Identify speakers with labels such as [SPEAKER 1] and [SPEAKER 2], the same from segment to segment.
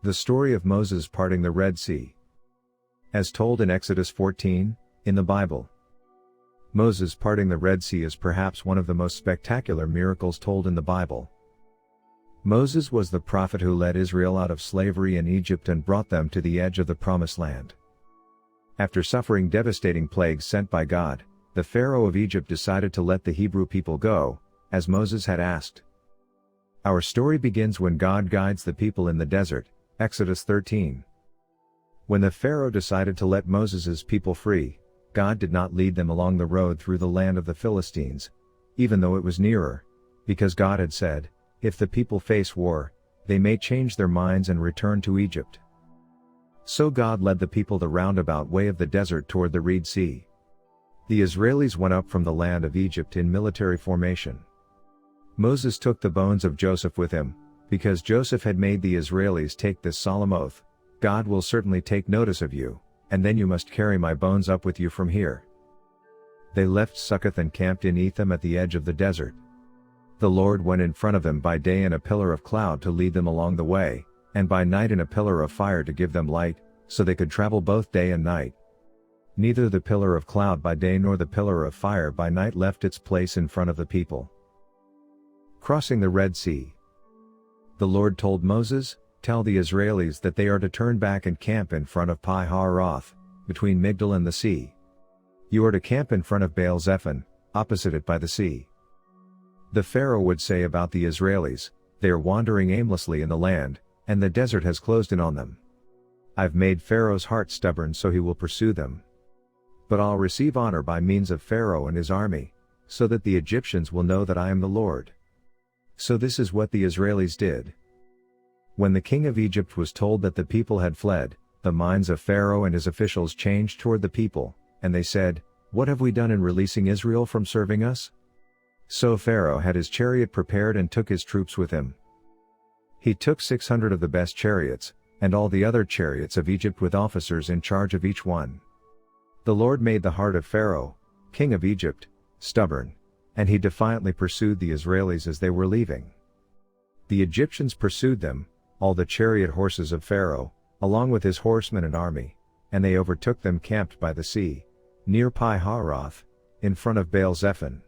[SPEAKER 1] The story of Moses parting the Red Sea. As told in Exodus 14, in the Bible. Moses parting the Red Sea is perhaps one of the most spectacular miracles told in the Bible. Moses was the prophet who led Israel out of slavery in Egypt and brought them to the edge of the Promised Land. After suffering devastating plagues sent by God, the Pharaoh of Egypt decided to let the Hebrew people go, as Moses had asked. Our story begins when God guides the people in the desert, Exodus 13. When the Pharaoh decided to let Moses' people free, God did not lead them along the road through the land of the Philistines, even though it was nearer, because God had said, if the people face war, they may change their minds and return to Egypt. So God led the people the roundabout way of the desert toward the Red Sea. The Israelis went up from the land of Egypt in military formation. Moses took the bones of Joseph with him, because Joseph had made the Israelis take this solemn oath, God will certainly take notice of you, and then you must carry my bones up with you from here. They left Succoth and camped in Etham at the edge of the desert. The Lord went in front of them by day in a pillar of cloud to lead them along the way, and by night in a pillar of fire to give them light, so they could travel both day and night. Neither the pillar of cloud by day nor the pillar of fire by night left its place in front of the people. Crossing the Red Sea. The Lord told Moses, tell the Israelis that they are to turn back and camp in front of Pi-hahiroth, between Migdal and the sea. You are to camp in front of Baal-zephon, opposite it by the sea. The Pharaoh would say about the Israelis, they are wandering aimlessly in the land, and the desert has closed in on them. I've made Pharaoh's heart stubborn so he will pursue them. But I'll receive honor by means of Pharaoh and his army, so that the Egyptians will know that I am the Lord. So this is what the Israelis did. When the king of Egypt was told that the people had fled, the minds of Pharaoh and his officials changed toward the people, and they said, what have we done in releasing Israel from serving us? So Pharaoh had his chariot prepared and took his troops with him. He took 600 of the best chariots, and all the other chariots of Egypt with officers in charge of each one. The Lord made the heart of Pharaoh, king of Egypt, stubborn, and he defiantly pursued the Israelis as they were leaving. The Egyptians pursued them, all the chariot horses of Pharaoh, along with his horsemen and army, and they overtook them camped by the sea, near Pi-hahiroth, in front of Baal-zephon.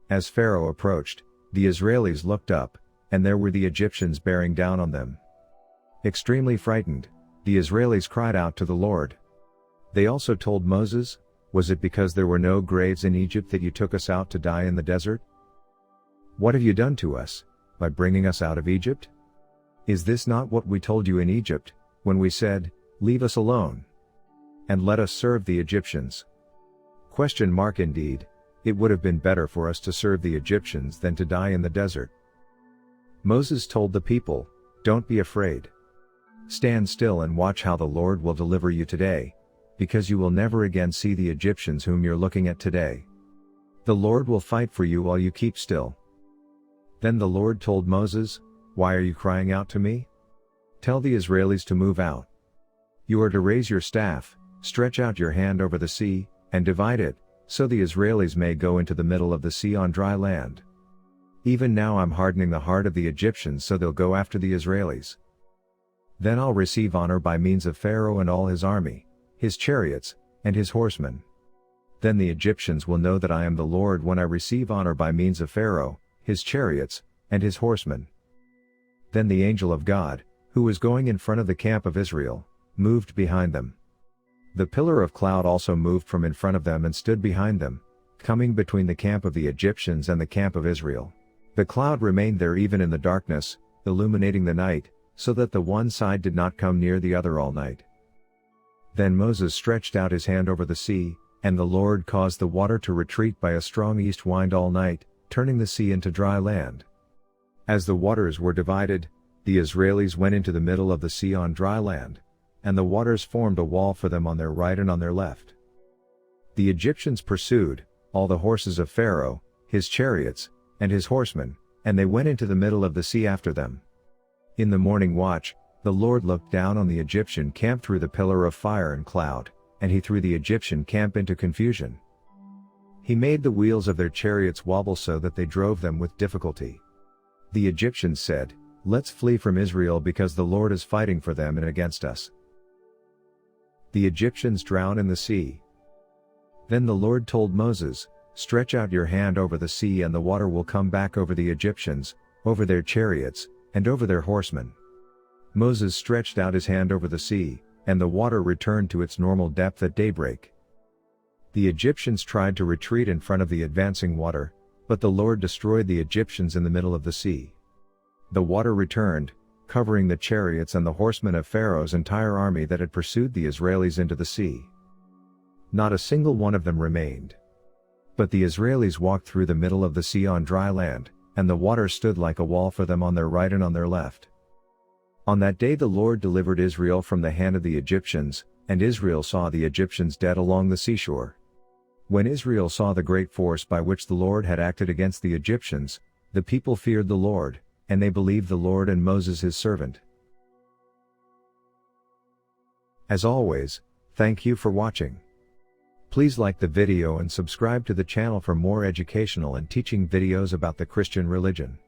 [SPEAKER 1] As Pharaoh approached, the Israelis looked up, and there were the Egyptians bearing down on them. Extremely frightened, the Israelis cried out to the Lord. They also told Moses, was it because there were no graves in Egypt that you took us out to die in the desert? What have you done to us, by bringing us out of Egypt? Is this not what we told you in Egypt, when we said, leave us alone, and let us serve the Egyptians? Indeed, it would have been better for us to serve the Egyptians than to die in the desert. Moses told the people, don't be afraid. Stand still and watch how the Lord will deliver you today, because you will never again see the Egyptians whom you're looking at today. The Lord will fight for you while you keep still. Then the Lord told Moses, why are you crying out to me? Tell the Israelis to move out. You are to raise your staff, stretch out your hand over the sea, and divide it, so the Israelis may go into the middle of the sea on dry land. Even now I'm hardening the heart of the Egyptians so they'll go after the Israelis. Then I'll receive honor by means of Pharaoh and all his army, his chariots, and his horsemen. Then the Egyptians will know that I am the Lord when I receive honor by means of Pharaoh, his chariots, and his horsemen. Then the angel of God, who was going in front of the camp of Israel, moved behind them. The pillar of cloud also moved from in front of them and stood behind them, coming between the camp of the Egyptians and the camp of Israel. The cloud remained there even in the darkness, illuminating the night, so that the one side did not come near the other all night. Then Moses stretched out his hand over the sea, and the Lord caused the water to retreat by a strong east wind all night, turning the sea into dry land. As the waters were divided, the Israelis went into the middle of the sea on dry land, and the waters formed a wall for them on their right and on their left. The Egyptians pursued, all the horses of Pharaoh, his chariots, and his horsemen, and they went into the middle of the sea after them. In the morning watch, the Lord looked down on the Egyptian camp through the pillar of fire and cloud, and he threw the Egyptian camp into confusion. He made the wheels of their chariots wobble so that they drove them with difficulty. The Egyptians said, Let's flee from Israel because the Lord is fighting for them and against us. The Egyptians drown in the sea. Then the Lord told Moses, "Stretch out your hand over the sea and the water will come back over the Egyptians, over their chariots, and over their horsemen." Moses stretched out his hand over the sea, and the water returned to its normal depth at daybreak. The Egyptians tried to retreat in front of the advancing water, but the Lord destroyed the Egyptians in the middle of the sea. The water returned, covering the chariots and the horsemen of Pharaoh's entire army that had pursued the Israelis into the sea. Not a single one of them remained. But the Israelis walked through the middle of the sea on dry land, and the water stood like a wall for them on their right and on their left. On that day the Lord delivered Israel from the hand of the Egyptians, and Israel saw the Egyptians dead along the seashore. When Israel saw the great force by which the Lord had acted against the Egyptians, the people feared the Lord, and they believed the Lord and Moses his servant. As always, thank you for watching. Please like the video and subscribe to the channel for more educational and teaching videos about the Christian religion.